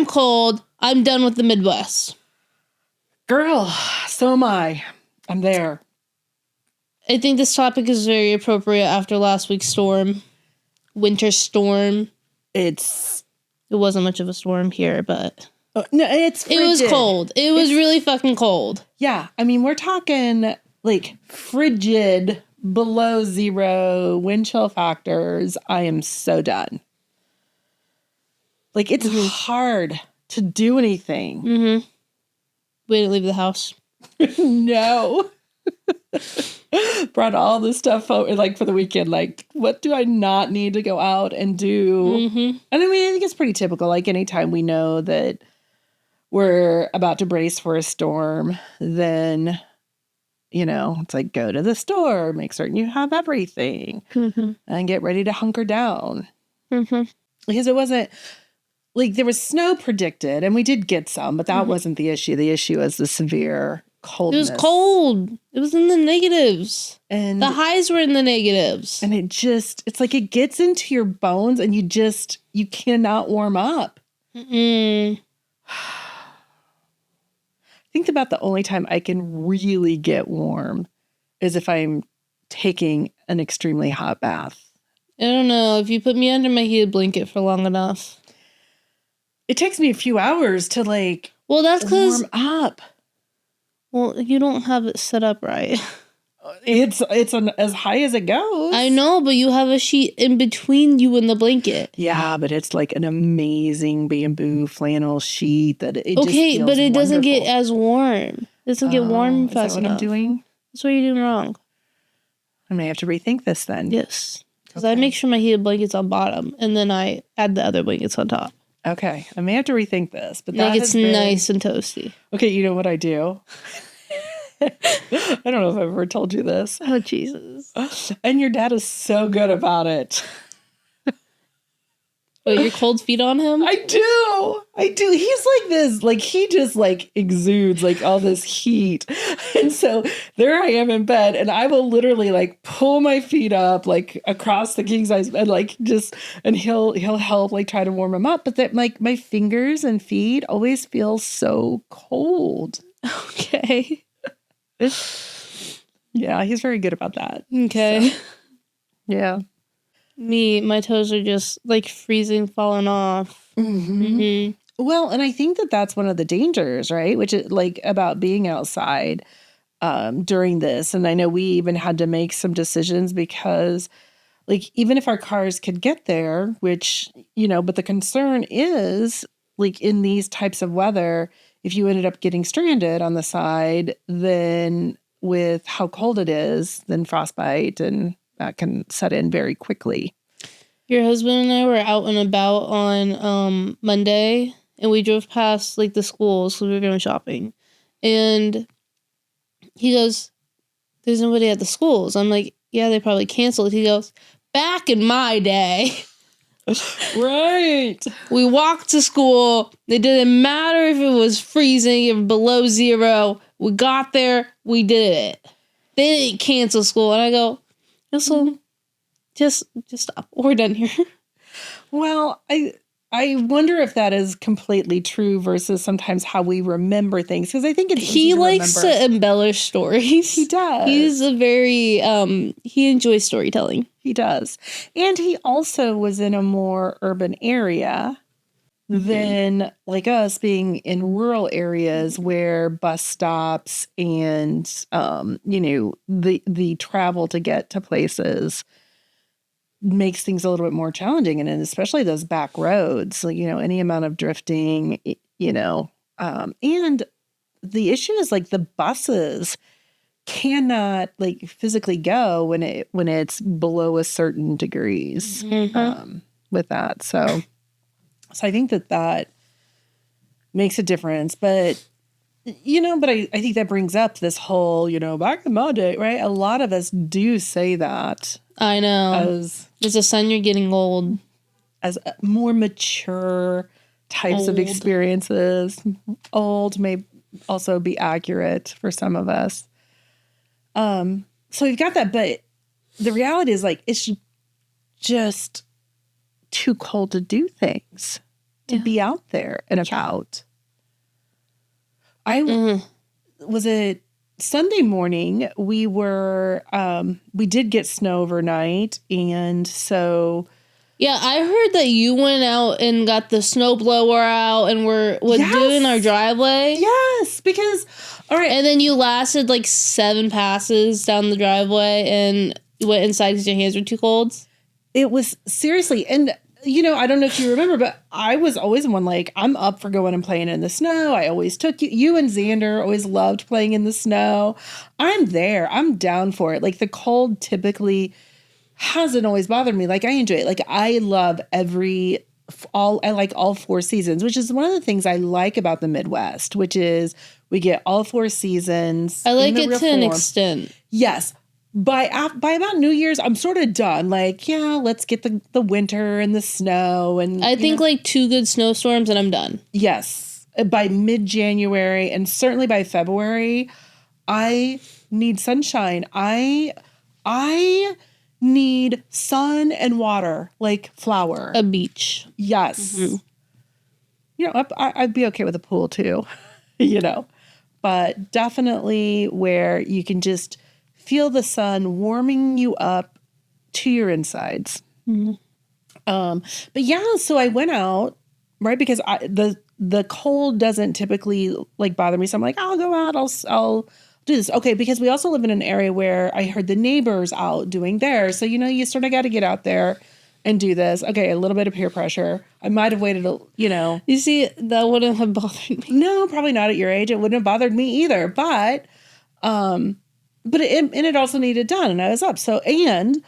cold. I'm done with the Midwest. Girl, so am I. I'm there. I think this topic is very appropriate after last week's storm. Winter storm. It wasn't much of a storm here, but... no, it's frigid. It was cold. It was really fucking cold. Yeah. I mean, we're talking, like, frigid, below zero, wind chill factors. I am so done. Like, it's hard to do anything. Mm-hmm. Way to leave the house. No. Brought all this stuff out, like, for the weekend. Like, what do I not need to go out and do? Mm-hmm. And I mean, I think it's pretty typical. Like, anytime we know that we're about to brace for a storm, then, you know, it's like, go to the store, make certain you have everything, and get ready to hunker down. Mm-hmm. Because it wasn't, like, there was snow predicted, and we did get some, but that wasn't the issue. The issue was the severe coldness. It was cold. It was in the negatives. And the highs were in the negatives. And it's like it gets into your bones, and you cannot warm up. Mm-mm. Think about the only time I can really get warm is if I'm taking an extremely hot bath. I don't know. If you put me under my heated blanket for long enough. It takes me a few hours to, like, that's because warm up. Well, you don't have it set up right. It's as high as it goes. I know, but you have a sheet in between you and the blanket. Yeah, but it's like an amazing bamboo flannel sheet that it just feels but it doesn't wonderful. get as warm. It doesn't get warm fast what enough. I'm doing? That's what you're doing wrong. I may have to rethink this then. Yes. Because I make sure my heated blanket's on bottom, and then I add the other blankets on top. Okay. I may have to rethink this. But that gets nice and toasty. Okay, you know what I do? I don't know if I've ever told you this. Oh, Jesus. And your dad is so good about it. Wait, your cold feet on him? I do. He's like this, like he just like exudes like all this heat. And so there I am in bed, and I will literally like pull my feet up like across the king size bed, like just, and he'll help like try to warm him up. But that like my fingers and feet always feel so cold. Okay. Yeah, he's very good about that. Okay. So, yeah. My toes are just like freezing, falling off. Mm-hmm. Mm-hmm. Well, and I think that that's one of the dangers, right? Which is like about being outside during this. And I know we even had to make some decisions because like, even if our cars could get there, which, you know, but the concern is like in these types of weather, if you ended up getting stranded on the side, then with how cold it is, then frostbite, and that can set in very quickly. Your husband and I were out and about on Monday, and we drove past like the schools because we were going shopping. And he goes, "There's nobody at the schools." I'm like, "Yeah, they probably canceled." He goes, "Back in my day." Right. We walked to school. It didn't matter if it was freezing or below zero. We got there. We did it. They didn't cancel school. And I go, so just stop. We're done here. Well, I wonder if that is completely true versus sometimes how we remember things. Because I think it's he likes to embellish stories. He does. He's a very he enjoys storytelling. He does. And he also was in a more urban area than like us being in rural areas where bus stops and you know, the travel to get to places makes things a little bit more challenging. And especially those back roads, like, you know, any amount of drifting, you know, and the issue is like the buses cannot like physically go when it's below a certain degrees with that. So I think that makes a difference, but you know, but I think that brings up this whole, you know, back in my day, right? A lot of us do say that. I know. It's a sign you're getting old. As more mature types of experiences. Old may also be accurate for some of us. So you've got that, but the reality is like, it's just too cold to do things. to be out there and about. Was it Sunday morning? We did get snow overnight. And so. Yeah, I heard that you went out and got the snow blower out and were doing our driveway. Yes, because, all right. And then you lasted like 7 passes down the driveway and went inside because your hands were too cold. It was seriously, and I don't know if you remember, but I was always one like, I'm up for going and playing in the snow. I always took you. You and Xander always loved playing in the snow. I'm there. I'm down for it. Like the cold typically hasn't always bothered me. Like I enjoy it. Like I love I like all 4 seasons, which is one of the things I like about the Midwest, which is we get all 4 seasons. I like it to an extent. Yes. By about New Year's, I'm sort of done. Like, yeah, let's get the winter and the snow. And I think like 2 good snowstorms and I'm done. Yes. By mid-January and certainly by February, I need sunshine. I need sun and water, like flower. A beach. Yes. Mm-hmm. I'd be okay with a pool too, but definitely where you can just feel the sun warming you up to your insides. Mm-hmm. But yeah, so I went out, right? Because the cold doesn't typically like bother me. So I'm like, I'll go out. I'll do this. Okay. Because we also live in an area where I heard the neighbors out doing theirs. So, you sort of got to get out there and do this. Okay. A little bit of peer pressure. I might've waited, You see, that wouldn't have bothered me. No, probably not at your age. It wouldn't have bothered me either. But it also needed done. And I was up. So, and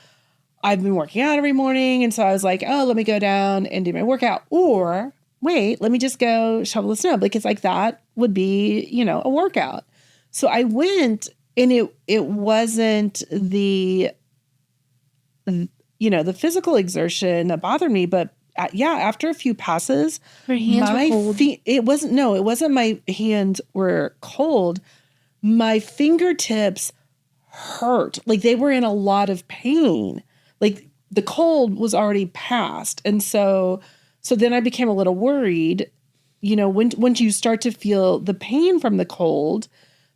I've been working out every morning. And so I was like, oh, let me go down and do my workout. Or wait, let me just go shovel the snow, because like that would be, a workout. So I went, and it wasn't the physical exertion that bothered me, but after a few passes, her hands were cold. It wasn't my hands were cold. My fingertips hurt. Like they were in a lot of pain. Like the cold was already past. And so then I became a little worried, when you start to feel the pain from the cold,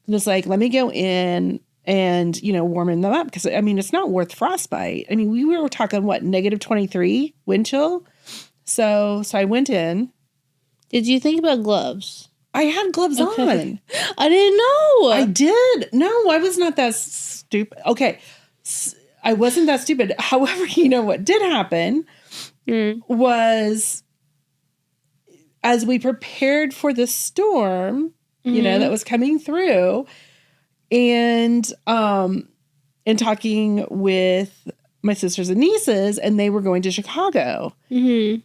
and it's like, let me go in and, warming them up. Because, it's not worth frostbite. We were talking, -23 wind chill? So I went in. Did you think about gloves? I had gloves on. I didn't know. I did. No, I was not that stupid. Okay. I wasn't that stupid. However, what did happen was as we prepared for the storm, that was coming through, and talking with my sisters and nieces, and they were going to Chicago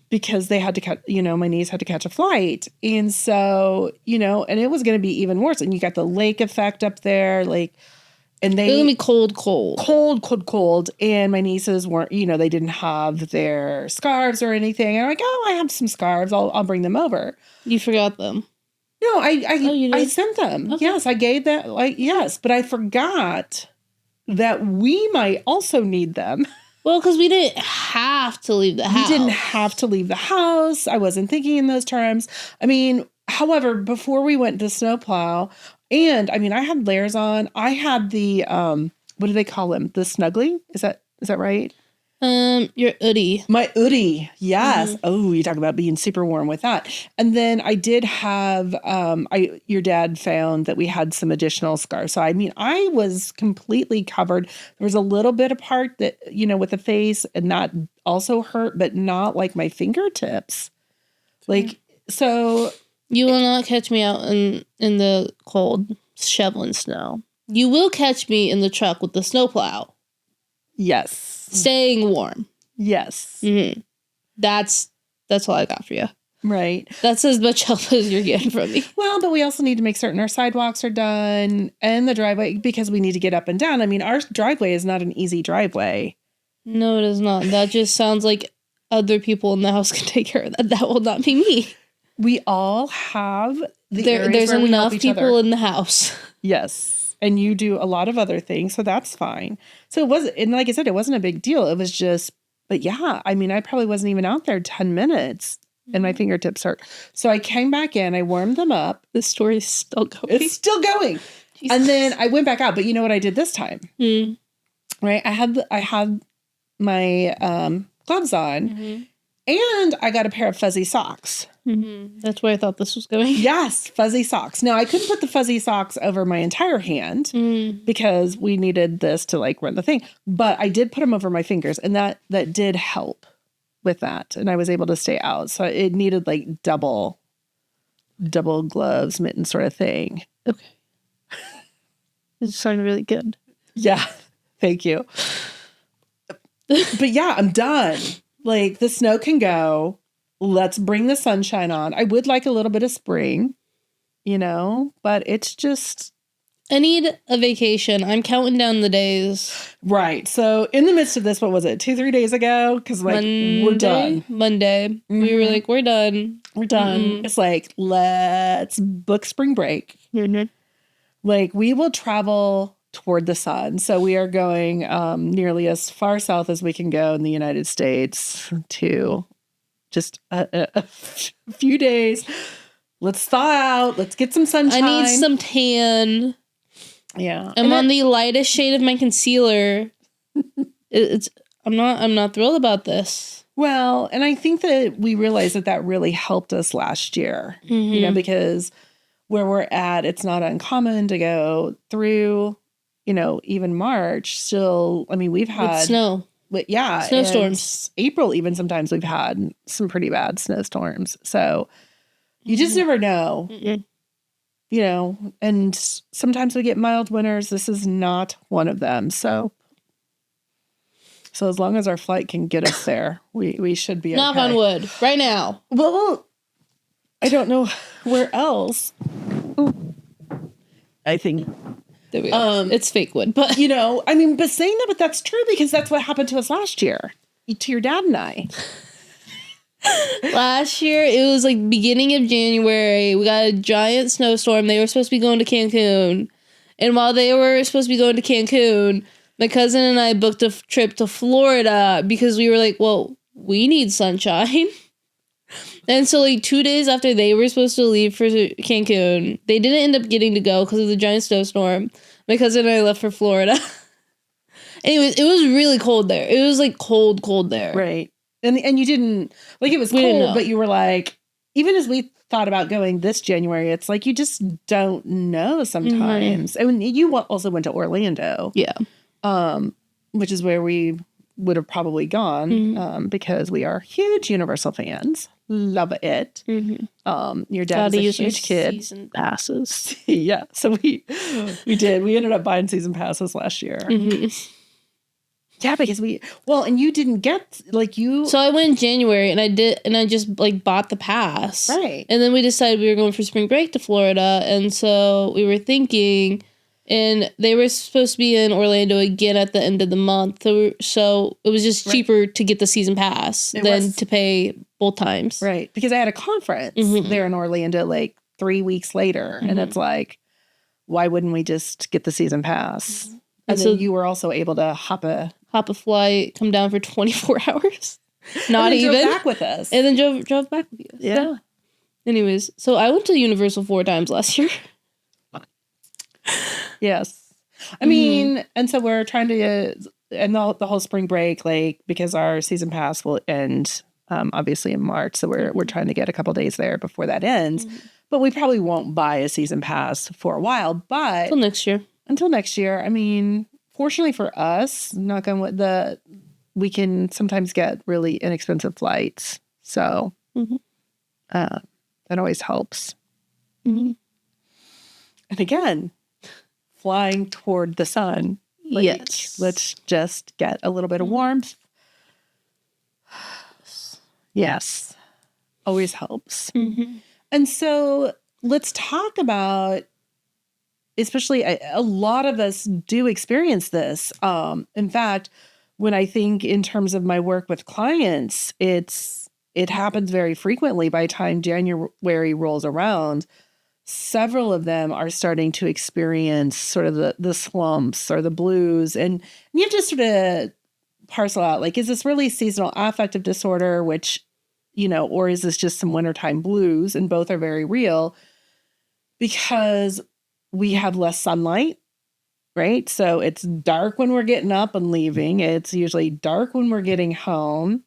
because they had to catch, my niece had to catch a flight. And so, and it was going to be even worse. And you got the lake effect up there, like, and it was going to be cold. And my nieces weren't, they didn't have their scarves or anything. And I'm like, oh, I have some scarves. I'll bring them over. You forgot them. No, I sent them. Okay. Yes, I gave that. Yes, but I forgot that we might also need them. Well, because we didn't have to leave the house. We didn't have to leave the house. I wasn't thinking in those terms. However, before we went to snowplow, and I had layers on. I had the what do they call them? The snuggly? Is that right? Your hoodie. My hoodie, yes. Mm-hmm. Oh, you talk about being super warm with that. And then I did have, your dad found that we had some additional scarves. So, I was completely covered. There was a little bit of part that, with the face, and that also hurt, but not like my fingertips. Like, so. You will not catch me out in the cold shoveling snow. You will catch me in the truck with the snowplow. Yes. Staying warm. Yes. Mm-hmm. That's all I got for you. Right. That's as much help as you're getting from me. Well, but we also need to make certain our sidewalks are done and the driveway, because we need to get up and down. Our driveway is not an easy driveway. No, it is not. That just sounds like other people in the house can take care of that. That will not be me. We all have there's enough people in the house. Yes. And you do a lot of other things, so that's fine. So it wasn't, and like I said, it wasn't a big deal. It was just, but yeah, I probably wasn't even out there 10 minutes. and my fingertips hurt. So I came back in, I warmed them up. The story's still going. It's still going. Jesus. And then I went back out. But you know what I did this time? Right? I had my gloves on, and I got a pair of fuzzy socks. That's where I thought this was going. Yes, fuzzy socks. Now, I couldn't put the fuzzy socks over my entire hand because we needed this to like run the thing. But I did put them over my fingers, and that did help with that. And I was able to stay out. So it needed like double gloves, mitten sort of thing. Okay. It's starting really good. Yeah. Thank you. But yeah, I'm done. Like, the snow can go. Let's bring the sunshine on. I would like a little bit of spring, but it's just... I need a vacation. I'm counting down the days. Right. So in the midst of this, what was it? 2-3 days ago? Because we're done. Monday. We were like, we're done. We're done. It's like, let's book spring break. Like, we will travel toward the sun. So we are going nearly as far south as we can go in the United States to just a few days. Let's thaw out. Let's get some sunshine. I need some tan. Yeah. I'm on the lightest shade of my concealer. I'm not thrilled about this. Well, and I think that we realized that really helped us last year, because where we're at, it's not uncommon to go through, even March still. I mean, we've had with snow. But yeah. Snowstorms. April, even sometimes we've had some pretty bad snowstorms. So you just never know, and sometimes we get mild winters. This is not one of them. So as long as our flight can get us there, we should be okay. Knock on wood right now. Well, I don't know where else. I think there we go. It's fake wood, but but saying that, but that's true because that's what happened to us last year, to your dad and I. Last year, it was like beginning of January. We got a giant snowstorm. They were supposed to be going to Cancun, and while they were supposed to be going to Cancun, my cousin and I booked a trip to Florida because we were like, well, we need sunshine. And so, like, 2 days after they were supposed to leave for Cancun, they didn't end up getting to go because of the giant snowstorm. My cousin and I left for Florida. Anyways, it was really cold there. It was, like, cold there. Right. And you didn't, like, it was cold, but you were like, even as we thought about going this January, it's like you just don't know sometimes. I mean, you also went to Orlando. Yeah. Which is where we would have probably gone because we are huge Universal fans. Love it. Your dad is a huge kid. Season passes. Yeah. So we did. We ended up buying season passes last year. Yeah, because and you didn't get So I went in January and I just bought the pass. Right. And then we decided we were going for spring break to Florida. And so we were thinking, and they were supposed to be in Orlando again at the end of the month. So it was just cheaper to get the season pass than to pay both times. Right. Because I had a conference there in Orlando 3 weeks later. And it's like, why wouldn't we just get the season pass? And then you were also able to hop a flight, come down for 24 hours. Not even. Drove back with us. And then drove back with you. Yeah. Anyways, so I went to Universal 4 times last year. Yes. I mean, and so we're trying to, and the whole spring break, because our season pass will end obviously in March. So we're trying to get a couple days there before that ends. But we probably won't buy a season pass for a while. But until next year. I mean, fortunately for us, knock on wood, we can sometimes get really inexpensive flights. So that always helps. And again, flying toward the sun. Yes. Let's just get a little bit of warmth. Yes. Always helps. And so let's talk about, especially a lot of us do experience this. In fact, when I think in terms of my work with clients, it happens very frequently. By the time January rolls around, several of them are starting to experience sort of the slumps or the blues. And you have to sort of parcel out, is this really seasonal affective disorder, which, or is this just some wintertime blues? And both are very real because we have less sunlight, right? So it's dark when we're getting up and leaving. It's usually dark when we're getting home.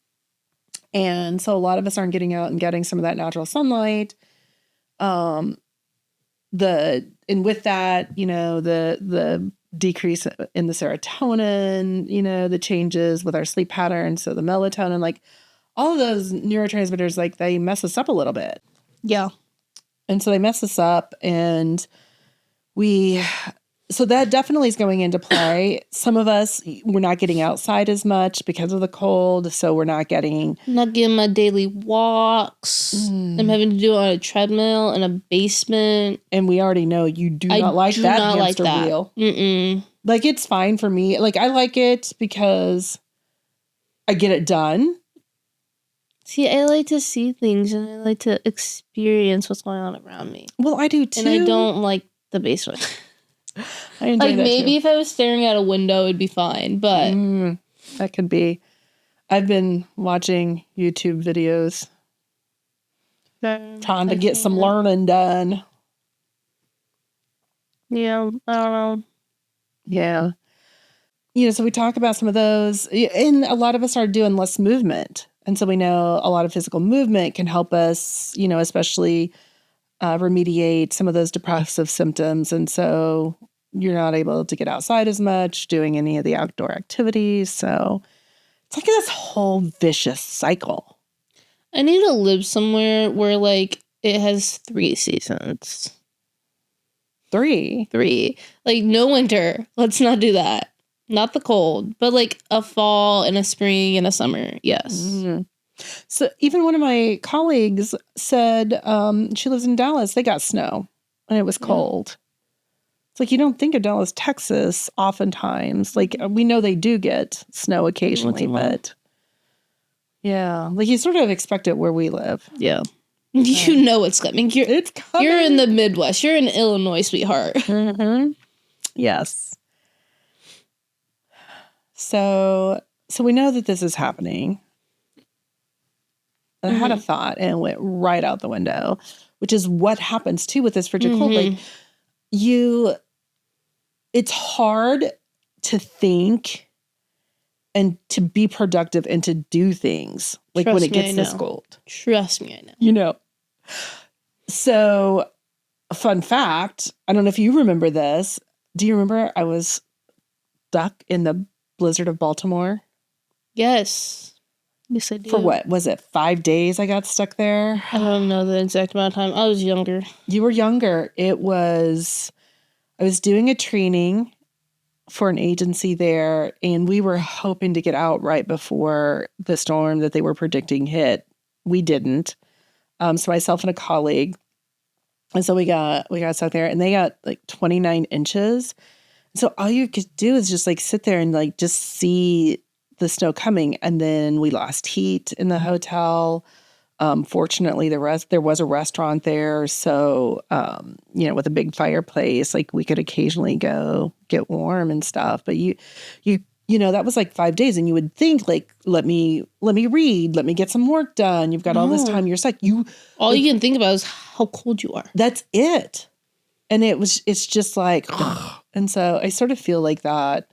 And so a lot of us aren't getting out and getting some of that natural sunlight. And with that, the decrease in the serotonin, the changes with our sleep patterns. So the melatonin, like all of those neurotransmitters, like they mess us up a little bit. Yeah. And so they mess us up, and so that definitely is going into play. Some of us, we're not getting outside as much because of the cold. So we're not getting my daily walks. I'm having to do it on a treadmill in a basement. And we already know you do not like that hamster wheel. Mm-mm. Like, it's fine for me. Like, I like it because I get it done. See, I like to see things and I like to experience what's going on around me. Well, I do too. And I don't like the basement. I enjoy like, that maybe too. if I was staring at a window, it'd be fine, but... that could be. I've been watching YouTube videos. Trying to get some learning done. Yeah, I don't know. Yeah. So we talk about some of those. And a lot of us are doing less movement. And so we know a lot of physical movement can help us, especially remediate some of those depressive symptoms. And so you're not able to get outside as much, doing any of the outdoor activities. So it's like this whole vicious cycle. I need to live somewhere where, like, it has 3 seasons. 3? Like, no winter. Let's not do that. Not the cold, but like a fall and a spring and a summer. Yes. Mm-hmm. So even one of my colleagues said she lives in Dallas. They got snow and it was cold. It's like, you don't think of Dallas, Texas oftentimes. Like, we know they do get snow occasionally, but yeah, like you sort of expect it where we live. Yeah. You know it's coming. It's coming. You're in the Midwest. You're in Illinois, sweetheart. Mm-hmm. Yes. So we know that this is happening. I had a thought and it went right out the window, which is what happens too with this frigid cold. Like it's hard to think and to be productive and to do things like when it gets this cold. Trust me, I know. So fun fact, I don't know if you remember this. Do you remember I was stuck in the blizzard of Baltimore? Yes, I do. For what? Was it 5 days I got stuck there? I don't know the exact amount of time. I was younger. You were younger. I was doing a training for an agency there, and we were hoping to get out right before the storm that they were predicting hit. We didn't. So myself and a colleague, and so we got stuck there, and they got like 29 inches. So all you could do is just like sit there and like just see the snow coming. And then we lost heat in the hotel. Fortunately, there was a restaurant there. So, with a big fireplace, like we could occasionally go get warm and stuff. But that was like 5 days. And you would think like, let me read, let me get some work done. You've got all this time. You're stuck. All you can think about is how cold you are. That's it. And it's just like, and so I sort of feel like that.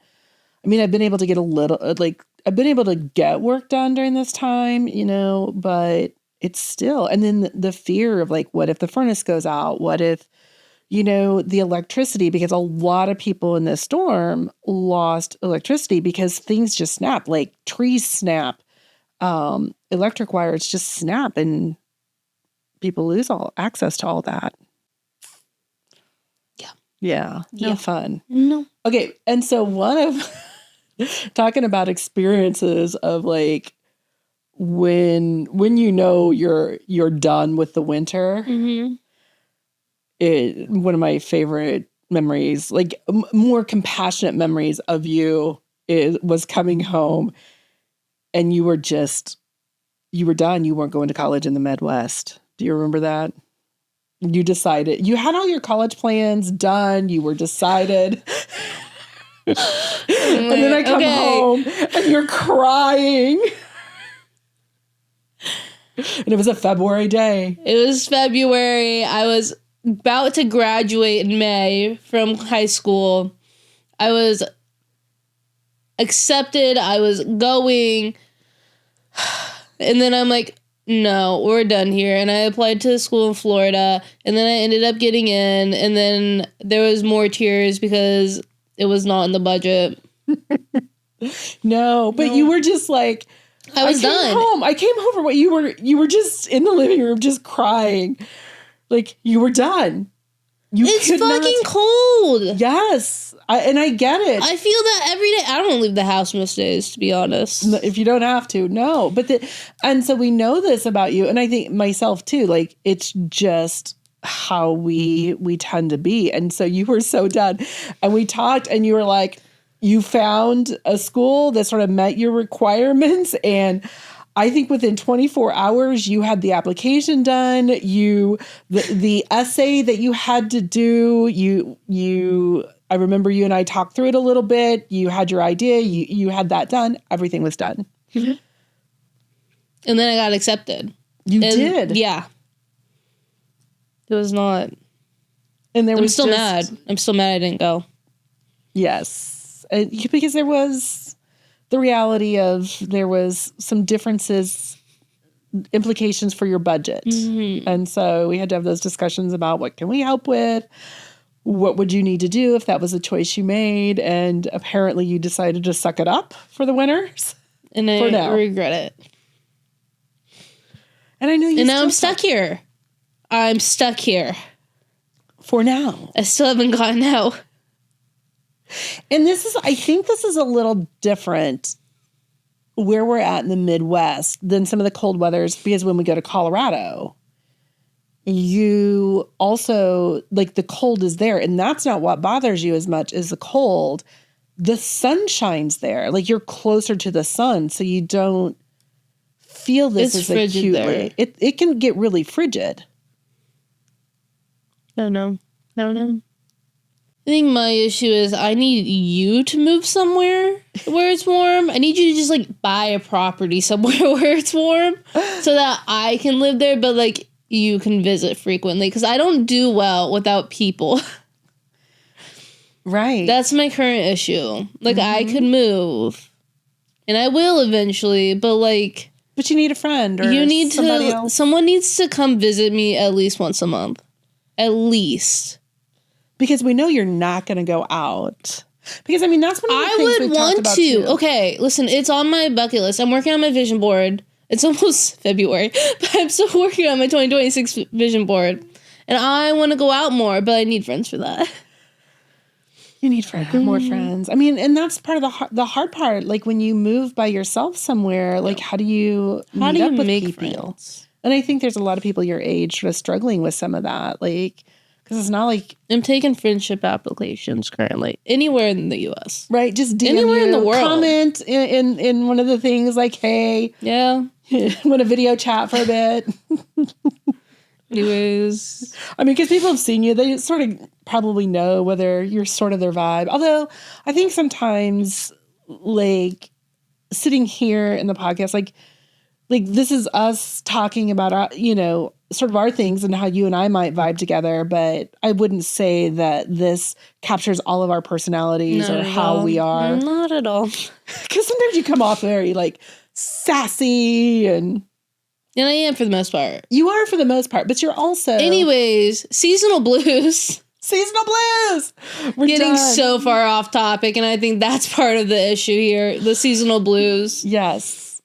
I mean, I've been able to get I've been able to get work done during this time, but it's still, and then the fear of like, what if the furnace goes out? What if, the electricity, because a lot of people in this storm lost electricity because things just snap, like trees snap, electric wires just snap, and people lose all access to all that. Yeah. No fun. No. Okay. And so one of talking about experiences of like when you're done with the winter, one of my favorite memories, like more compassionate memories of you was coming home and you were done. You weren't going to college in the Midwest. Do you remember that? You decided, you had all your college plans done. You were decided. And then I come home and you're crying. And it was a February day. It was February. I was about to graduate in May from high school. I was accepted. I was going. And then I'm like, no, we're done here. And I applied to a school in Florida. And then I ended up getting in. And then there was more tears because it was not in the budget. No, but you were just like, I was done. I came home from what you were just in the living room just crying. Like you were done. It's fucking cold. Yes. I get it. I feel that every day. I don't leave the house most days, to be honest. No, if you don't have to, no. And so we know this about you. And I think myself too, like it's just how we tend to be. And so you were so done. And we talked and you were like, you found a school that sort of met your requirements. And I think within 24 hours, you had the application done. The essay that you had to do, I remember you and I talked through it a little bit. You had your idea. You had that done. Everything was done. Mm-hmm. And then I got accepted. You did? Yeah. It was not. And I'm still mad. I'm still mad I didn't go. Yes. Because there was the reality of there was some differences, implications for your budget. Mm-hmm. And so we had to have those discussions about what can we help with? What would you need to do if that was a choice you made? And apparently you decided to suck it up for the winters. And I regret it. And I know you. And now I'm stuck here. I'm stuck here. For now. I still haven't gotten out. And I think this is a little different where we're at in the Midwest than some of the cold weathers, because when we go to Colorado, you also, like, the cold is there, and that's not what bothers you as much as the cold. The sun shines there. Like, you're closer to the sun, so you don't feel this as acutely. There. It can get really frigid. I don't know. I think my issue is I need you to move somewhere where it's warm. I need you to just, like, buy a property somewhere where it's warm so that I can live there, but, like, you can visit frequently, because I don't do well without people. Right. That's my current issue. Like, mm-hmm. I could move, and I will eventually, but, like... But you need a friend or somebody else. Someone needs to come visit me at least once a month. At least. Because we know you're not going to go out. Because, I mean, that's one of the things we've talked about too. Okay, listen, it's on my bucket list. I'm working on my vision board. It's almost February, but I'm still working on my 2026 vision board. And I want to go out more, but I need friends for that. You need more friends. I mean, and that's part of the hard part. Like, when you move by yourself somewhere, like, how do you make people? Friends? And I think there's a lot of people your age sort of struggling with some of that. Like, because it's not like... I'm taking friendship applications currently. Anywhere in the U.S. Right. Just DM anywhere in the world. Comment in one of the things like, hey. Yeah. Want a video chat for a bit. Anyways. I mean, because people have seen you. They sort of probably know whether you're sort of their vibe. Although, I think sometimes, like, sitting here in the podcast, like this is us talking about, our, sort of our things and how you and I might vibe together, but I wouldn't say that this captures all of our personalities or how we are. Not at all. Because sometimes you come off very, like, sassy and I am for the most part. You are for the most part, but you're also... Anyways, seasonal blues. Seasonal blues! We're getting so far off topic, and I think that's part of the issue here. The seasonal blues. Yes.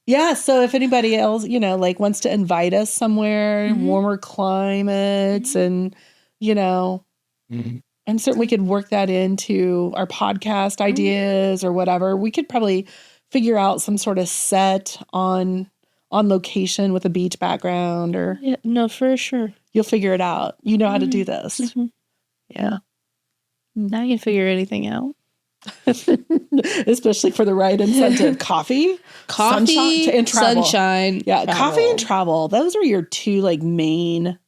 Yeah, so if anybody else, wants to invite us somewhere, mm-hmm. warmer climates, and, mm-hmm. I'm certain we could work that into our podcast ideas or whatever. We could probably figure out some sort of set on location with a beach background or... Yeah, no, for sure. You'll figure it out. You know how to do this. Mm-hmm. Yeah. Now you can figure anything out. Especially for the right incentive. Coffee, and travel. Sunshine. Yeah, travel. Coffee and travel. Those are your two, main...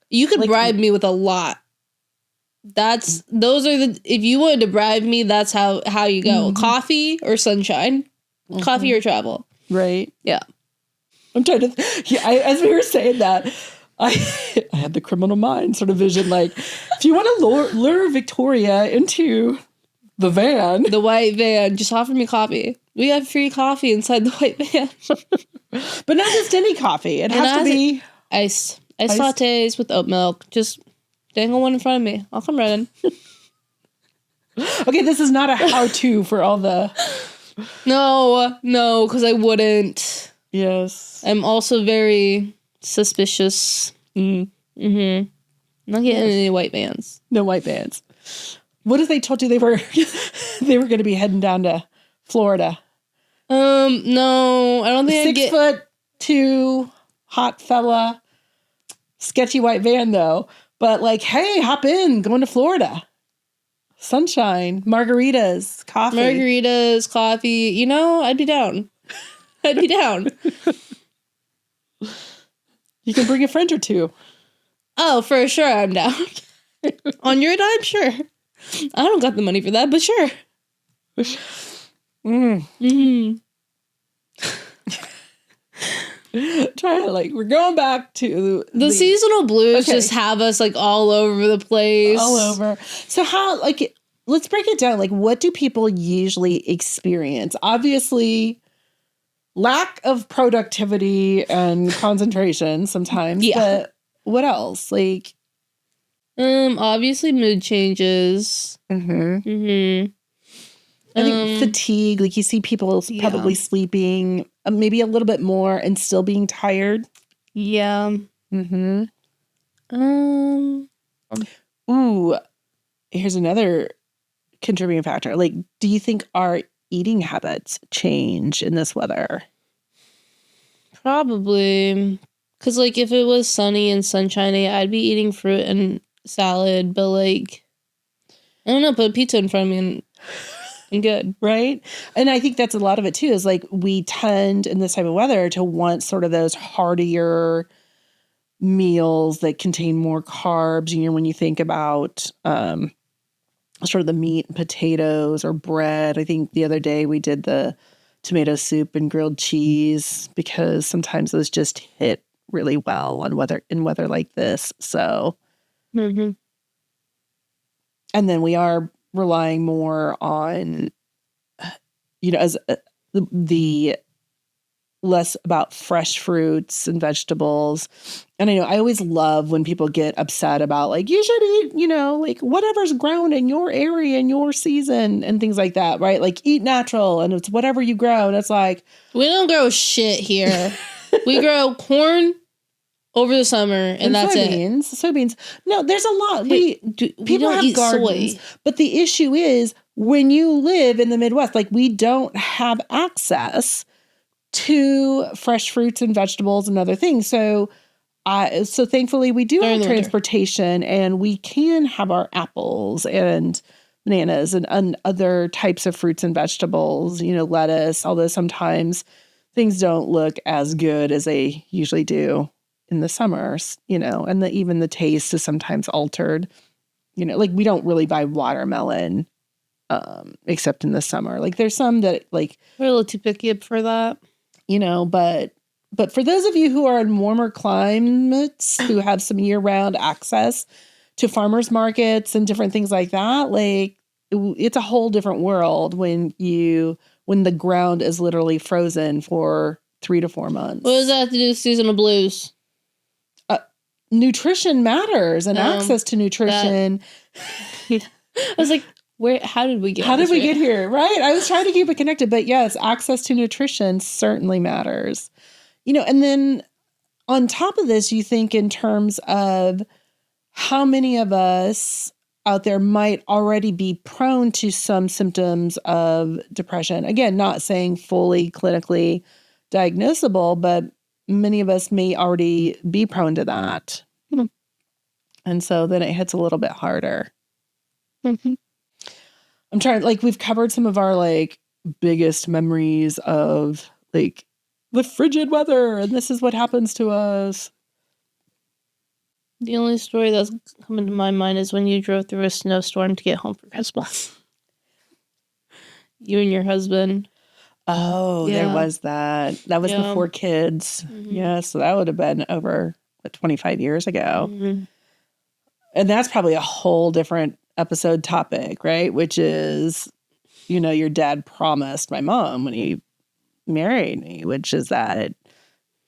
You could bribe me with a lot. If you wanted to bribe me, that's how you go. Mm-hmm. Coffee or sunshine. Mm-hmm. Coffee or travel. Right. Yeah. I'm trying to, as we were saying that, I had the Criminal Minds sort of vision. Like, if you want to lure Victoria into the van. The white van, just offer me coffee. We have free coffee inside the white van. But not just any coffee. It has to be iced lattes with oat milk. Just dangle one in front of me. I'll come right in. Okay, this is not a how-to for all the... No, because I wouldn't. Yes. I'm also very suspicious. Mm-hmm. Not getting any white vans. No white vans. What if they told you they were going to be heading down to Florida? No, I don't think 6'2" hot fella, sketchy white van though. But like, hey, hop in, going to Florida. Sunshine, margaritas, coffee. You know, I'd be down. You can bring a friend or two. Oh, for sure, I'm down. On your dime, sure. I don't got the money for that, but sure. Mm-hmm. Trying to we're going back to the seasonal blues. Okay. Just have us all over the place. All over. So how, let's break it down. What do people usually experience? Obviously, lack of productivity and concentration sometimes. Yeah. But what else? Obviously mood changes. I think fatigue, you see people probably sleeping maybe a little bit more and still being tired. Yeah. Ooh, here's another contributing factor. Do you think our eating habits change in this weather? Probably. Because, if it was sunny and sunshiny, I'd be eating fruit and salad, but, I don't know, put pizza in front of me and I'm good. Right? And I think that's a lot of it, too, is, we tend, in this type of weather, to want sort of those heartier meals that contain more carbs. When you think about sort of the meat and potatoes or bread. I think the other day we did the tomato soup and grilled cheese because sometimes those just hit really well on weather like this. So, and then we are relying more on, as the less about fresh fruits and vegetables. And I always love when people get upset about you should eat, whatever's grown in your area in your season and things like that, right? Eat natural and it's whatever you grow. And it's we don't grow shit here. We grow corn over the summer and that's soybeans. No, there's a lot. People have gardens, soy. But the issue is when you live in the Midwest, we don't have access to fresh fruits and vegetables and other things. So thankfully we do have transportation and we can have our apples and bananas and other types of fruits and vegetables, lettuce, although sometimes things don't look as good as they usually do in the summers, and even the taste is sometimes altered. We don't really buy watermelon except in the summer. There's some that we're a little too picky for that. But for those of you who are in warmer climates, who have some year-round access to farmers markets and different things like that, it's a whole different world when the ground is literally frozen for 3 to 4 months. What does that have to do with seasonal blues? Nutrition matters and access to nutrition. I was like, how did we get here? Right. I was trying to keep it connected, but yes, access to nutrition certainly matters. And then on top of this, you think in terms of how many of us out there might already be prone to some symptoms of depression. Again, not saying fully clinically diagnosable, but many of us may already be prone to that. Mm-hmm. And so then it hits a little bit harder. Mm-hmm. I'm trying, we've covered some of our, biggest memories of, the frigid weather, and this is what happens to us. The only story that's coming to my mind is when you drove through a snowstorm to get home for Christmas. You and your husband. Oh, there Yeah. was that. That was Yeah. before kids. Mhm. Yeah, so that would have been over 25 years ago. Mhm. And that's probably a whole different episode topic, right? Which is, your dad promised my mom when he married me, which is that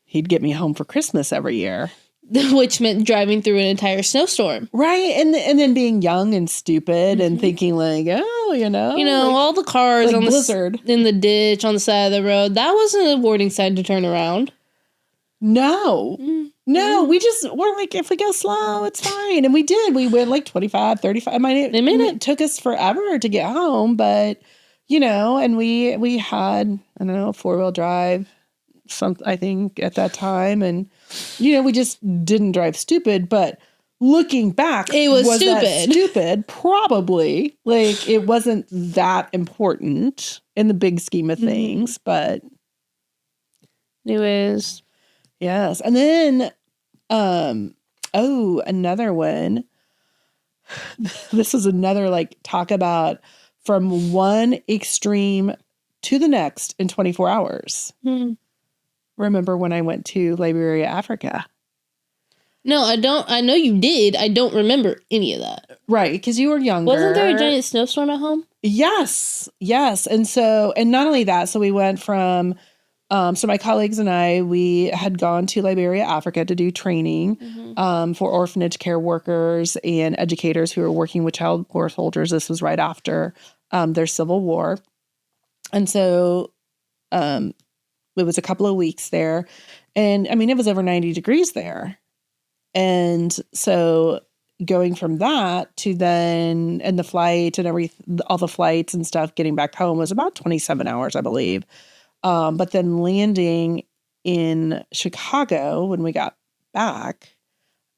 he'd get me home for Christmas every year. Which meant driving through an entire snowstorm. Right. And then being young and stupid and thinking like, all the cars like on blizzard. in the ditch on the side of the road, that wasn't a warning sign to turn around. No. No, we're like, if we go slow, it's fine. And we did. We went like 25, 35. It took us forever to get home, but, and we had, I don't know, 4-wheel drive, I think at that time. And, we just didn't drive stupid. But looking back, it was stupid. That stupid? Probably. Like, it wasn't that important in the big scheme of things, but. Anyways. Yes. And then, another one. This is another, like, talk about from one extreme to the next in 24 hours. Mm-hmm. Remember when I went to Liberia, Africa? No, I don't. I know you did. I don't remember any of that. Right, because you were younger. Wasn't there a giant snowstorm at home? Yes. And not only that, so we went from... so my colleagues and I, we had gone to Liberia, Africa to do training for orphanage care workers and educators who were working with child war soldiers. This was right after their civil war. And so it was a couple of weeks there. And I mean, it was over 90 degrees there. And so going from that to then, and the flight and all the flights and stuff, getting back home was about 27 hours, I believe. But then landing in Chicago when we got back,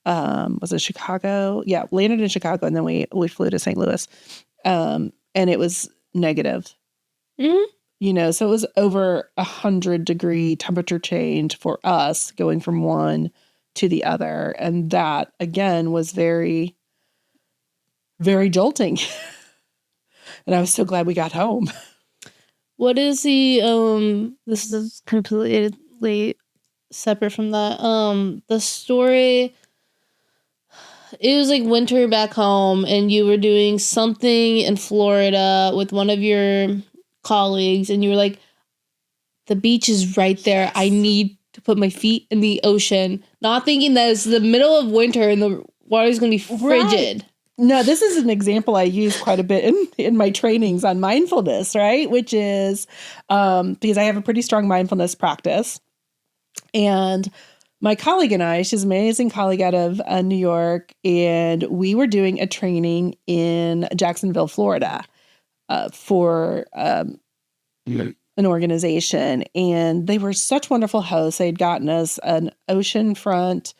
was it Chicago? Yeah, landed in Chicago, and then we flew to St. Louis, and it was negative. Mm-hmm. So it was over 100-degree temperature change for us going from one to the other, and that again was very, very jolting. And I was so glad we got home. What is the this is completely separate from that. The story, it was like winter back home and you were doing something in Florida with one of your colleagues and you were like, the beach is right there. I need to put my feet in the ocean. Not thinking that it's the middle of winter and the water's going to be frigid. Right. No, this is an example I use quite a bit in my trainings on mindfulness, right? Which is because I have a pretty strong mindfulness practice. And my colleague and I, she's an amazing colleague out of New York, and we were doing a training in Jacksonville, Florida for an organization. And they were such wonderful hosts. They had gotten us an oceanfront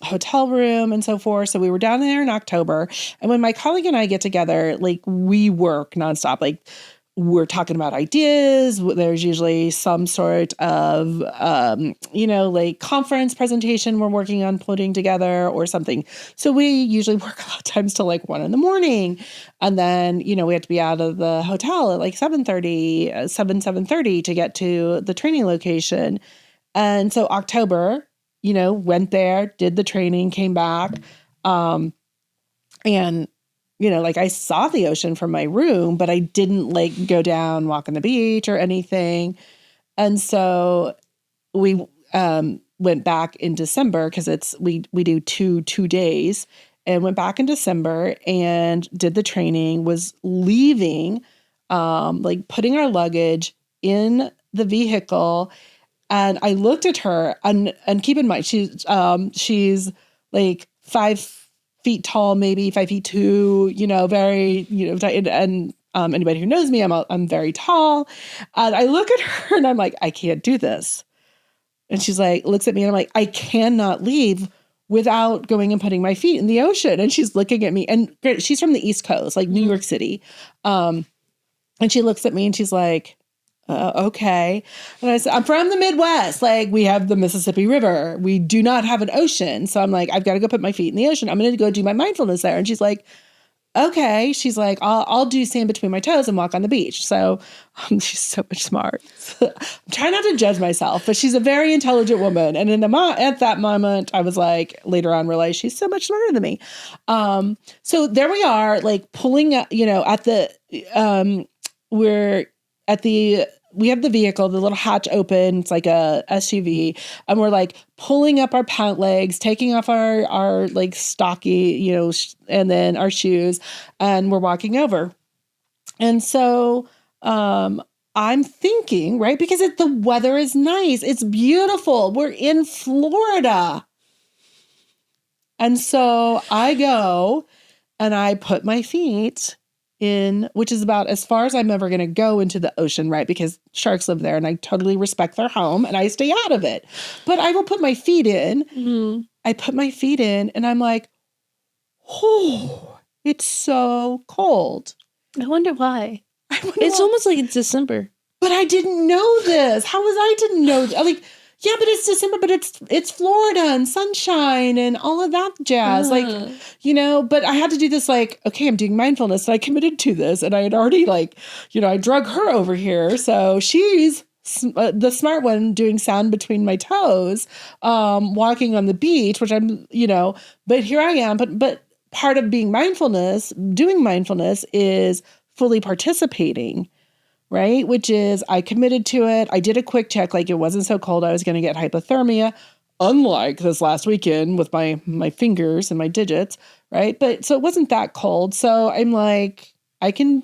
hotel room and so forth. So we were down there in October. And when my colleague and I get together, like we work nonstop, like we're talking about ideas. There's usually some sort of, like conference presentation we're working on putting together or something. So we usually work a lot of times till like 1 a.m. And then, we have to be out of the hotel at like 7:30 to get to the training location. And so October, went there, did the training, came back. And, like I saw the ocean from my room, but I didn't like go down, walk on the beach or anything. And so we went back in December because we do two days, and went back in December and did the training, was leaving, like putting our luggage in the vehicle. And I looked at her, and keep in mind, she's like 5 feet tall, maybe 5'2", very, and anybody who knows me, I'm very tall. And I look at her and I'm like, I can't do this. And she's like, looks at me and I'm like, I cannot leave without going and putting my feet in the ocean. And she's looking at me, and she's from the East Coast, like New York City. And she looks at me and she's like, okay. And I said, I'm from the Midwest. Like, we have the Mississippi River. We do not have an ocean. So I'm like, I've got to go put my feet in the ocean. I'm going to go do my mindfulness there. And she's like, okay. She's like, I'll do sand between my toes and walk on the beach. So she's so much smart. I'm trying not to judge myself, but she's a very intelligent woman. And at that moment, I was like, later on realized she's so much smarter than me. So there we are, like pulling up, at the, we have the vehicle, the little hatch open. It's like a SUV. And we're like pulling up our pant legs, taking off our like stocky, and then our shoes, and we're walking over. And so I'm thinking, right, because the weather is nice. It's beautiful. We're in Florida. And so I go and I put my feet in, which is about as far as I'm ever going to go into the ocean, right? Because sharks live there and I totally respect their home and I stay out of it. But I will put my feet in. Mm-hmm. I put my feet in and I'm like, oh, it's so cold. I wonder why. It's almost like it's December. But I didn't know this. How was I didn't know? Like, yeah, but it's December, but it's Florida and sunshine and all of that jazz. Like, but I had to do this like, okay, I'm doing mindfulness and I committed to this. And I had already I drug her over here. So she's the smart one doing sound between my toes, walking on the beach, which I'm, but here I am. But part of doing mindfulness is fully participating. Right? Which is I committed to it. I did a quick check. Like it wasn't so cold. I was going to get hypothermia. Unlike this last weekend with my fingers and my digits. Right. But so it wasn't that cold. So I'm like, I can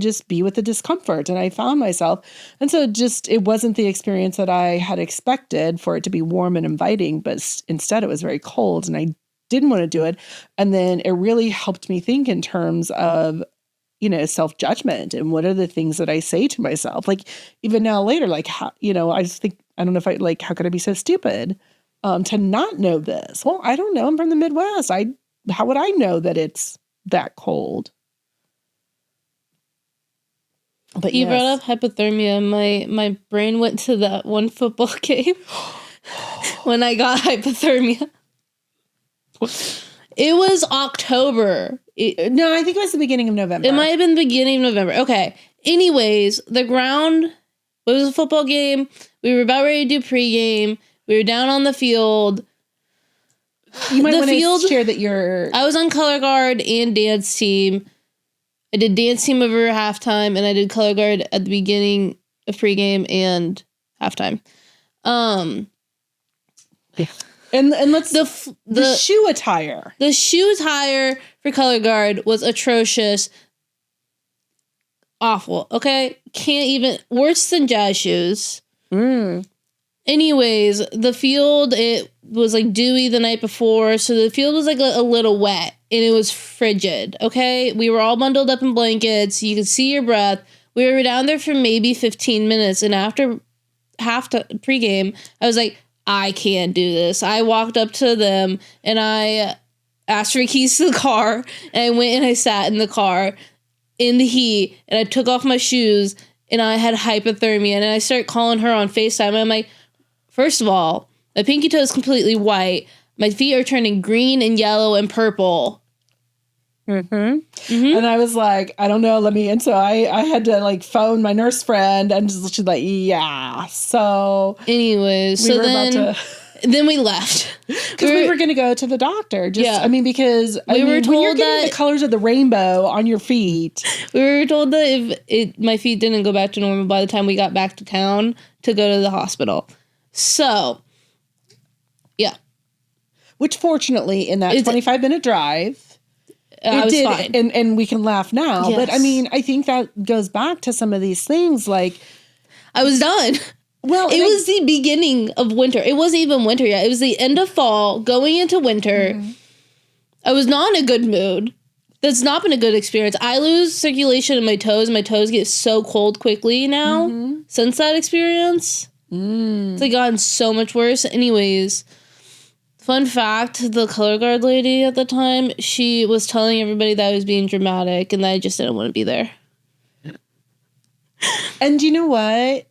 just be with the discomfort. And I found myself. And so it wasn't the experience that I had expected for it to be warm and inviting, but instead it was very cold and I didn't want to do it. And then it really helped me think in terms of, self-judgment and what are the things that I say to myself? Like even now later, like, how, I just think, I don't know if how could I be so stupid to not know this? Well, I don't know. I'm from the Midwest. How would I know that it's that cold? But you brought up hypothermia. My brain went to that one football game when I got hypothermia. It was October. No, I think it was the beginning of November. It might have been the beginning of November. Okay. Anyways, the ground, it was a football game. We were about ready to do pregame. We were down on the field. You might want to share that I was on color guard and dance team. I did dance team over halftime, and I did color guard at the beginning of pregame and halftime. Yeah. And let's the shoe attire. The shoe attire for color guard was atrocious. Awful. Okay? Can't even, worse than jazz shoes. Anyways, the field, it was like dewy the night before, so the field was like a little wet and it was frigid. Okay? We were all bundled up in blankets. You could see your breath. We were down there for maybe 15 minutes, and after pregame, I was like, I can't do this. I walked up to them and I asked for keys to the car, and I went and I sat in the car in the heat, and I took off my shoes and I had hypothermia, and I started calling her on FaceTime. And I'm like, first of all, my pinky toe is completely white. My feet are turning green and yellow and purple. And I was like, I don't know, and so I had to like phone my nurse friend, and she's like, yeah. So anyways, then we left because we were going to go to the doctor. Because we were told when you're getting the colors of the rainbow on your feet. We were told that if my feet didn't go back to normal by the time we got back to town, to go to the hospital. So, yeah. Which fortunately, in that 25-minute drive, I was fine. And we can laugh now. Yes. But I mean, I think that goes back to some of these things. Like, I was done. Well, it was the beginning of winter. It wasn't even winter yet. It was the end of fall, going into winter. I was not in a good mood. That's not been a good experience. I lose circulation in my toes. My toes get so cold quickly now since that experience. It's like gotten so much worse. Anyways, fun fact, the color guard lady at the time, she was telling everybody that I was being dramatic and that I just didn't want to be there. And you know what?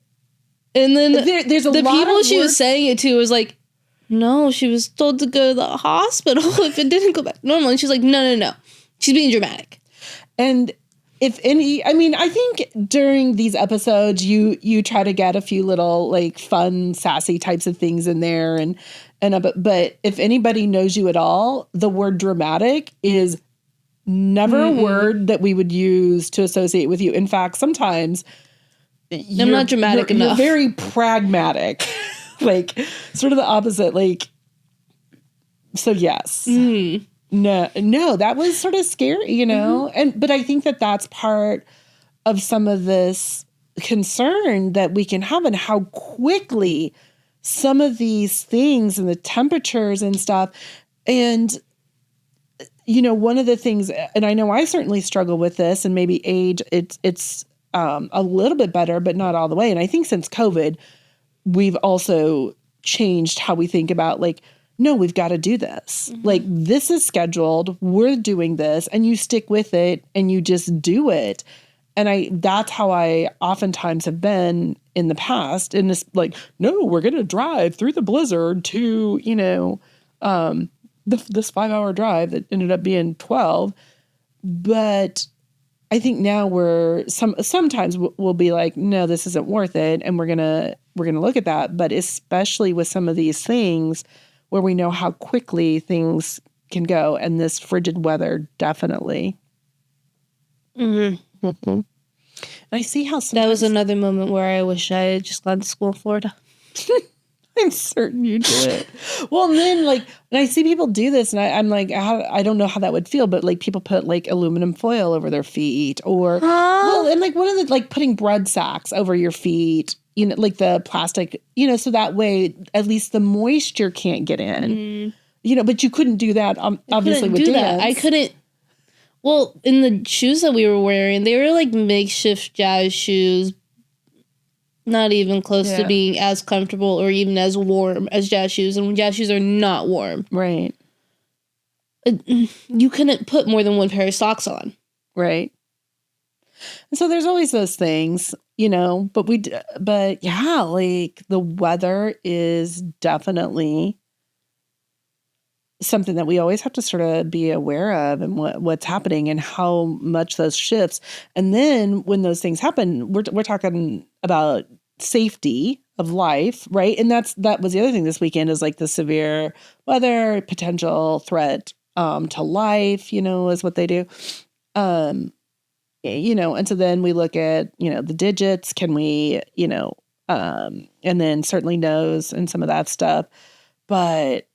And then there's the people she was saying it to was like, no, she was told to go to the hospital if it didn't go back normal. And she's like, no. She's being dramatic. And if any, I mean, I think during these episodes, you try to get a few little like fun, sassy types of things in there. But if anybody knows you at all, the word dramatic is never a word that we would use to associate with you. In fact, sometimes I'm not dramatic enough. You're very pragmatic, like sort of the opposite. Like, so yes. No, that was sort of scary, you know? But I think that that's part of some of this concern that we can have and how quickly some of these things and the temperatures and stuff. And, you know, one of the things, and I know I certainly struggle with this, and maybe age, it's a little bit better, but not all the way. And I think since COVID, we've also changed how we think about like, no, we've got to do this. Like, this is scheduled. We're doing this, and you stick with it and you just do it. And that's how I oftentimes have been in the past. And it's like, no, we're going to drive through the blizzard to, you know, this 5-hour drive that ended up being 12. But I think now sometimes we'll be like, no, this isn't worth it. And we're going to look at that. But especially with some of these things, where we know how quickly things can go. And this frigid weather, definitely. I see how that was another moment where I wish I had just gone to school in Florida. I'm certain you did. Well, and then like, and I see people do this, and I'm like, I don't know how that would feel, but like people put like aluminum foil over their feet, or well, and like one of the like putting bread sacks over your feet, you know, like the plastic, you know, so that way at least the moisture can't get in, you know. But you couldn't do that, obviously, with dance. I couldn't. Well, in the shoes that we were wearing, they were like makeshift jazz shoes. Not even close to being as comfortable or even as warm as jazz shoes. And jazz shoes are not warm. Right. You couldn't put more than one pair of socks on. Right. And so there's always those things, you know, but yeah, like the weather is definitely something that we always have to sort of be aware of, and what's happening and how much those shifts. And then when those things happen, we're talking about safety of life, right? And that was the other thing this weekend, is like the severe weather, potential threat to life, you know, is what they do. You know, and so then we look at, you know, the digits, can we, you know, and then certainly nose and some of that stuff. But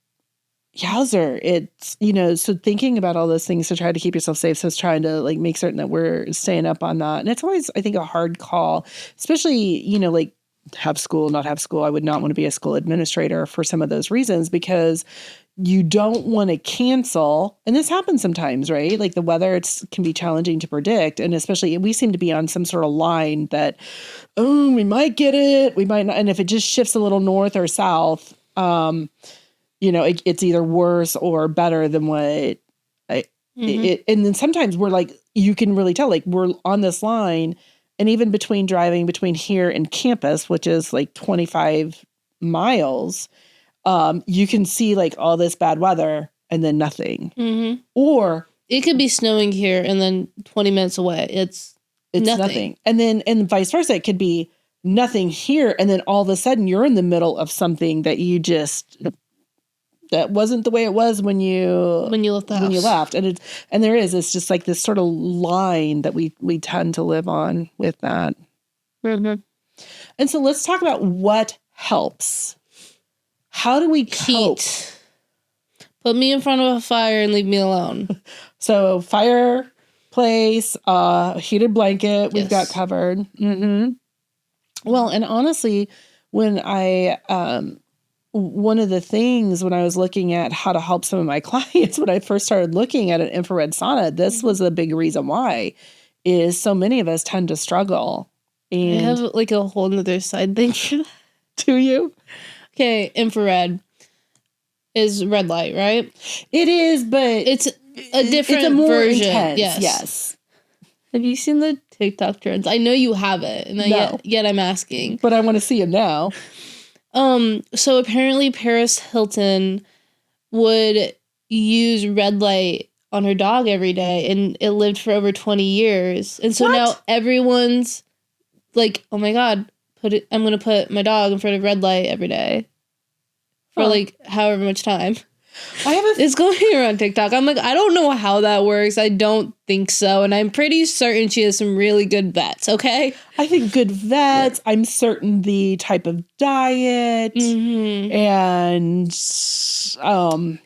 yowzer, it's, you know, so thinking about all those things to try to keep yourself safe. So it's trying to like make certain that we're staying up on that. And it's always, I think, a hard call, especially, you know, like have school, not have school. I would not want to be a school administrator for some of those reasons, because you don't want to cancel. And this happens sometimes, right? Like the weather, can be challenging to predict. And especially we seem to be on some sort of line that, oh, we might get it, we might not. And if it just shifts a little north or south, you know, it's either worse or better than what and then sometimes we're like, you can really tell, like we're on this line, and even driving between here and campus, which is like 25 miles, you can see like all this bad weather and then nothing. Or it could be snowing here and then 20 minutes away, it's nothing. And vice versa. It could be nothing here, and then all of a sudden you're in the middle of something that you just, that wasn't the way it was when you left the house. When you left. And it's just like this sort of line that we tend to live on with that. And so let's talk about what helps. How do we cope? Heat. Put me in front of a fire and leave me alone. So fireplace, heated blanket, we've got covered. Well, and honestly, when one of the things when I was looking at how to help some of my clients, when I first started looking at an infrared sauna, this was a big reason why, is so many of us tend to struggle. And I have like a whole nother side thing for that. Do you? Okay, infrared is red light, right? It is, but it's a different it's a more version. Intense, yes. Have you seen the TikTok trends? I know you have it, and yet I'm asking. But I want to see it now. So apparently Paris Hilton would use red light on her dog every day, and it lived for over 20 years. And so now everyone's like, oh my God, I'm going to put my dog in front of red light every day for like however much time. It's going around TikTok. I'm like, I don't know how that works. I don't think so. And I'm pretty certain she has some really good vets, okay? I think good vets. Yeah. I'm certain the type of diet. Mm-hmm. And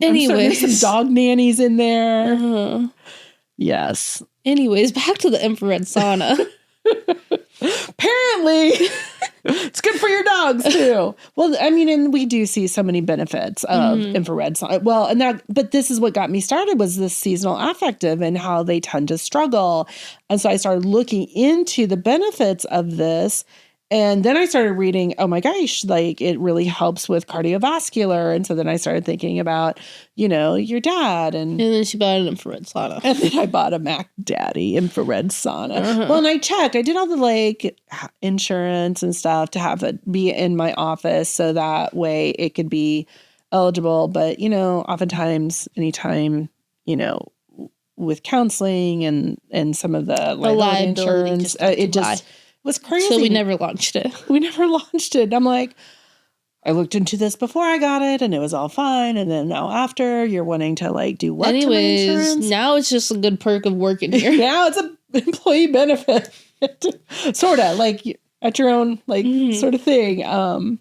anyways, there's some dog nannies in there. Uh-huh. Yes. Anyways, back to the infrared sauna. Apparently, it's good for your dogs too. Well, I mean, and we do see so many benefits of infrared sauna. Well, but this is what got me started was this seasonal affective and how they tend to struggle. And so I started looking into the benefits of this. And then I started reading, oh my gosh, like it really helps with cardiovascular. And so then I started thinking about, your dad. And then she bought an infrared sauna. And then I bought a Mac Daddy infrared sauna. Uh-huh. Well, and I checked. I did all the like insurance and stuff to have it be in my office so that way it could be eligible. But, oftentimes, anytime, with counseling and some of the liability insurance, it just was crazy. So we never launched it. I'm like, I looked into this before I got it and it was all fine. And then now after you're wanting to like do what? Anyways, now it's just a good perk of working here. Now it's an employee benefit. Sort of like at your own sort of thing.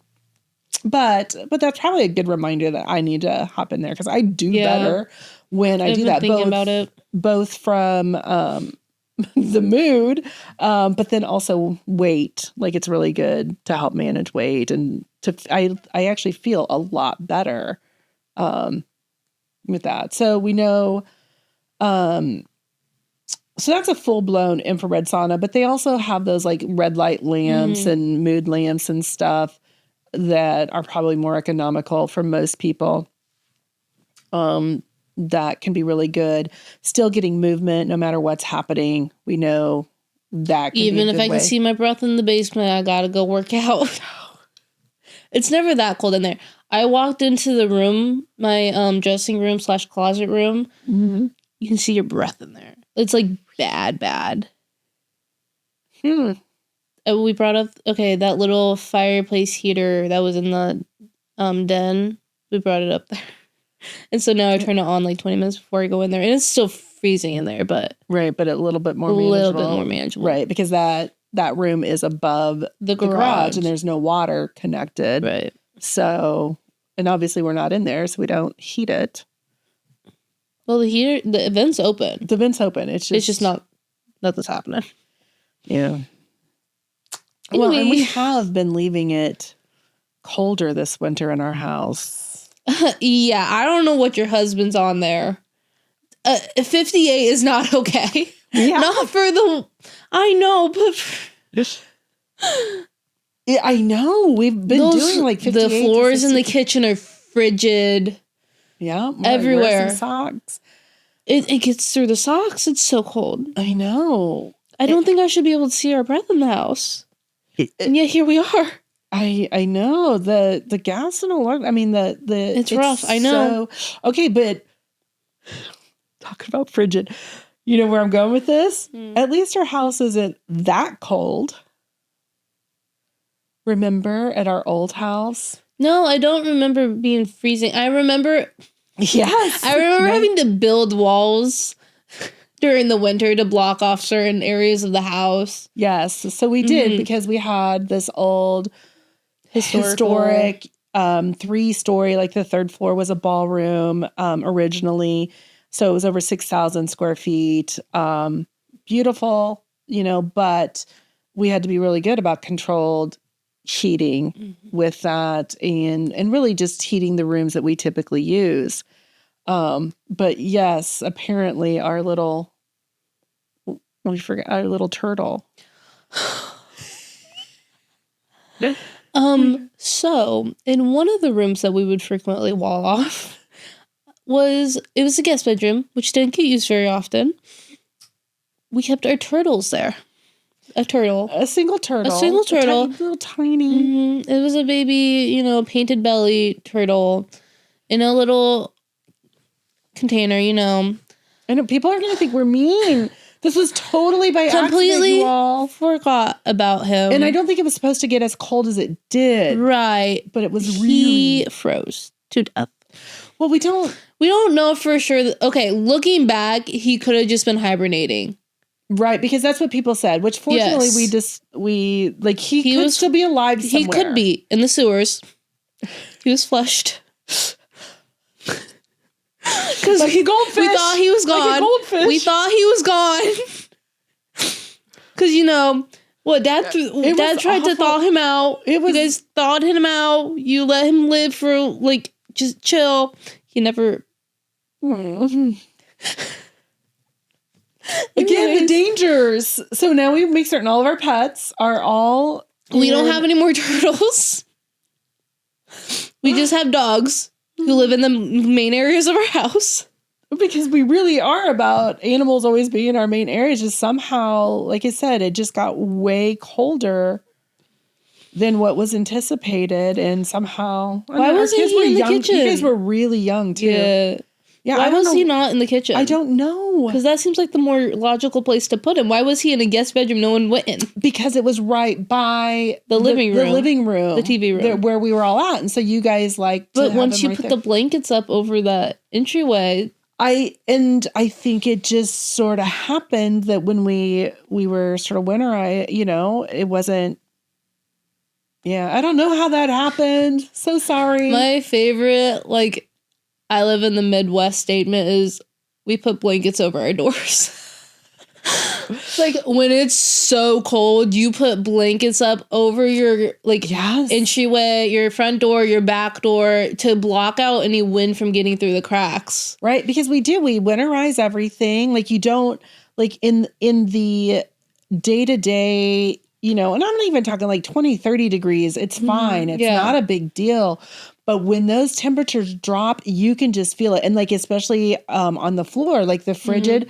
But that's probably a good reminder that I need to hop in there because I do better when I do that. Both from the mood, but then also weight. Like it's really good to help manage weight and I actually feel a lot better with that. So we know, so that's a full blown infrared sauna, but they also have those like red light lamps and mood lamps and stuff that are probably more economical for most people. That can be really good. Still getting movement no matter what's happening. We know that can even be a if I can see my breath in the basement, I gotta go work out. It's never that cold in there. I walked into the room, my dressing room / closet room. Mm-hmm. You can see your breath in there. It's like bad. We brought up that little fireplace heater that was in the den. We brought it up there. And so now I turn it on like 20 minutes before I go in there. And it's still freezing in there, but... Right, but a little bit more manageable. Right, because that room is above the garage and there's no water connected. Right. So, and obviously we're not in there, so we don't heat it. Well, the vent's open. The vent's open. It's just nothing's happening. Yeah. Anyway. Well, and we have been leaving it colder this winter in our house. Yeah, I don't know what your husband's on there. 58 is not okay. Yeah. Not for the... I know, but... Yeah, I know. We've been doing like 58. The floors in the kitchen are frigid. Yeah. Everywhere. Some socks. It gets through the socks. It's so cold. I know. I don't think I should be able to see our breath in the house. And yet here we are. I know the gas and alarm. I mean it's rough. I know. Okay, but talking about frigid, you know where I'm going with this? At least our house isn't that cold. Remember at our old house? No, I don't remember being freezing. I remember. Yes, I remember having to build walls during the winter to block off certain areas of the house. Yes, so we did because we had this old. Historic 3-story, like the third floor was a ballroom originally. So it was over 6,000 square feet. Beautiful, but we had to be really good about controlled heating with that and really just heating the rooms that we typically use. But yes, apparently our little turtle. So in one of the rooms that we would frequently wall off it was a guest bedroom, which didn't get used very often. We kept our turtles there. A single turtle. Little tiny. It was a baby, painted belly turtle in a little container, I know people are going to think we're mean. This was totally by accident, you all. Forgot about him. And I don't think it was supposed to get as cold as it did. Right. But it was He froze to death. Well, we don't know for sure. Okay, looking back, he could have just been hibernating. Right, because that's what people said, which fortunately he could still be alive somewhere. He could be in the sewers. He was flushed. Because like a goldfish. We thought he was gone. Like a goldfish. We thought he was gone. Because, Dad tried to thaw him out. You guys thawed him out. You let him live for, just chill. He never... Again, the dangers. So now we make certain all of our pets are all... We don't have any more turtles. We just have dogs who live in the main areas of our house. Because we really are about animals always being in our main areas. Just somehow, like I said, it just got way colder than what was anticipated. And somehow... Why wasn't he in the kitchen? You guys were really young, too. Yeah. Why was he not in the kitchen? I don't know. Because that seems like the more logical place to put him. Why was he in a guest bedroom no one went in? Because it was right by the living room. The TV room. Where we were all at. And so you guys But once you put the blankets up over that entryway... I think it just sort of happened that when we were sort of it wasn't... Yeah, I don't know how that happened. So sorry. My favorite, I live in the Midwest statement is we put blankets over our doors. When it's so cold, you put blankets up over your entryway, your front door, your back door to block out any wind from getting through the cracks. Right, because we winterize everything. You don't in the day-to-day, and I'm not even talking 20, 30 degrees. It's fine. It's not a big deal. But when those temperatures drop, you can just feel it. And especially on the floor, the frigid,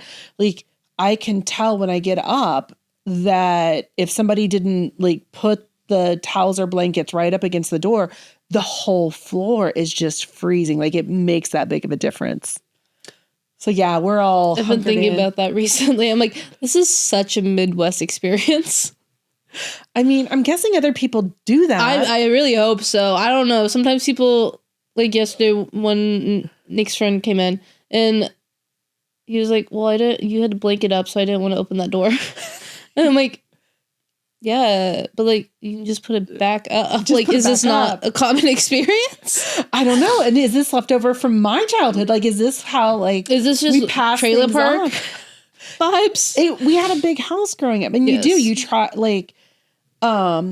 I can tell when I get up that if somebody didn't put the towels or blankets right up against the door, the whole floor is just freezing. It makes that big of a difference. So yeah, we're all... I've been thinking about that recently. I'm this is such a Midwest experience. I mean, I'm guessing other people do that. I really hope so. I don't know. Sometimes people, yesterday when Nick's friend came in and he was like, well, you had to blanket up, so I didn't want to open that door. And I'm yeah, but you can just put it back up. Is this not a common experience? I don't know. And is this left over from my childhood? Is this how, is this just trailer park vibes? We had a big house growing up. And you try,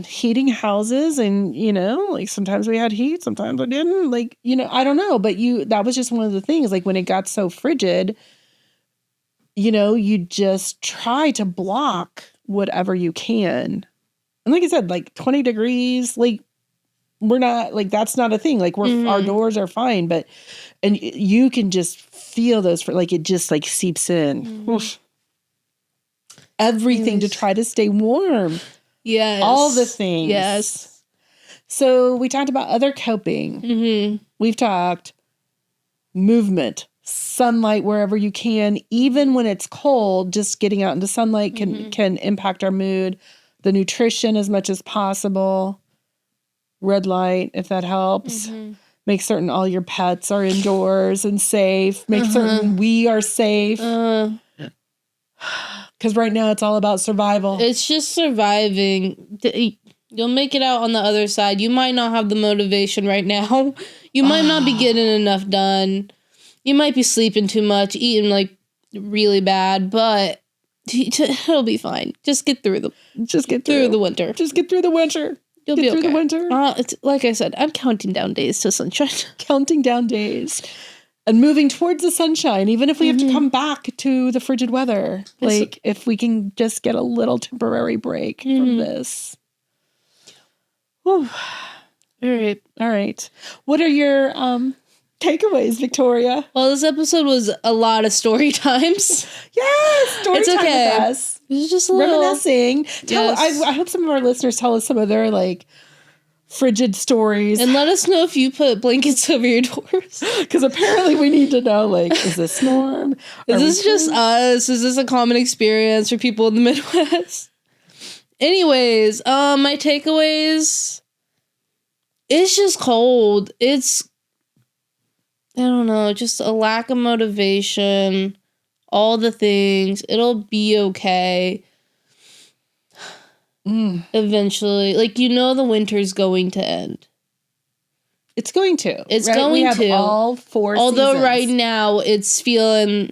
heating houses and, sometimes we had heat, sometimes we didn't. I don't know. But that was just one of the things. When it got so frigid, you just try to block whatever you can. And like I said, 20 degrees, we're not, that's not a thing. Our doors are fine, and you can just feel those, it just seeps in. Everything to try to stay warm. Yes. All the things. Yes. So we talked about other coping. Mm-hmm. We've talked movement, sunlight wherever you can, even when it's cold, just getting out into sunlight can impact our mood. The nutrition as much as possible. Red light, if that helps. Make certain all your pets are indoors and safe. Make certain we are safe. Because right now it's all about survival. It's just surviving. You'll make it out on the other side. You might not have the motivation right now. You might not be getting enough done. You might be sleeping too much, eating really bad, but it'll be fine. Just get through the winter. Just get through the winter. You'll be okay. Through the winter. It's like I said, I'm counting down days to sunshine. Counting down days. And moving towards the sunshine, even if we have to come back to the frigid weather. If we can just get a little temporary break from this. Whew. All right. What are your takeaways, Victoria? Well, this episode was a lot of story times. Yes, story time with us. It was just a little reminiscing. I hope some of our listeners tell us some of their frigid stories. And let us know if you put blankets over your doors. Because apparently we need to know, like, is this norm? Is this just us? Is this a common experience for people in the Midwest? Anyways, my takeaways. It's just cold. It's, I don't know, just a lack of motivation. All the things. It'll be okay. Eventually. Like, you know the winter's going to end. It's going to. It's right? going we have to. all 4 Although seasons. right now it's feeling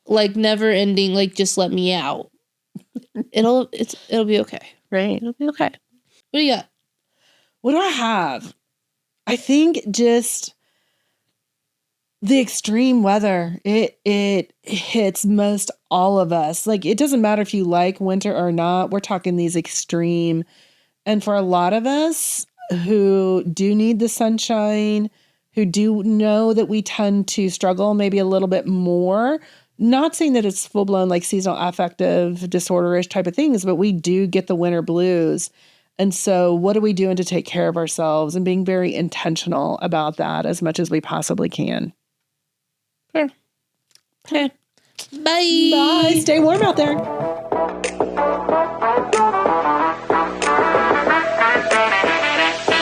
like never ending, like just let me out. It'll be okay. Right. It'll be okay. What do you got? What do I have? I think just the extreme weather. It hits most all of us. Like, it doesn't matter if you like winter or not. We're talking these extreme. And for a lot of us who do need the sunshine, who do know that we tend to struggle maybe a little bit more, not saying that it's full-blown like seasonal affective disorder-ish type of things, but we do get the winter blues. And so what are we doing to take care of ourselves and being very intentional about that as much as we possibly can? Sure. Okay. Bye. Bye. Stay warm out there.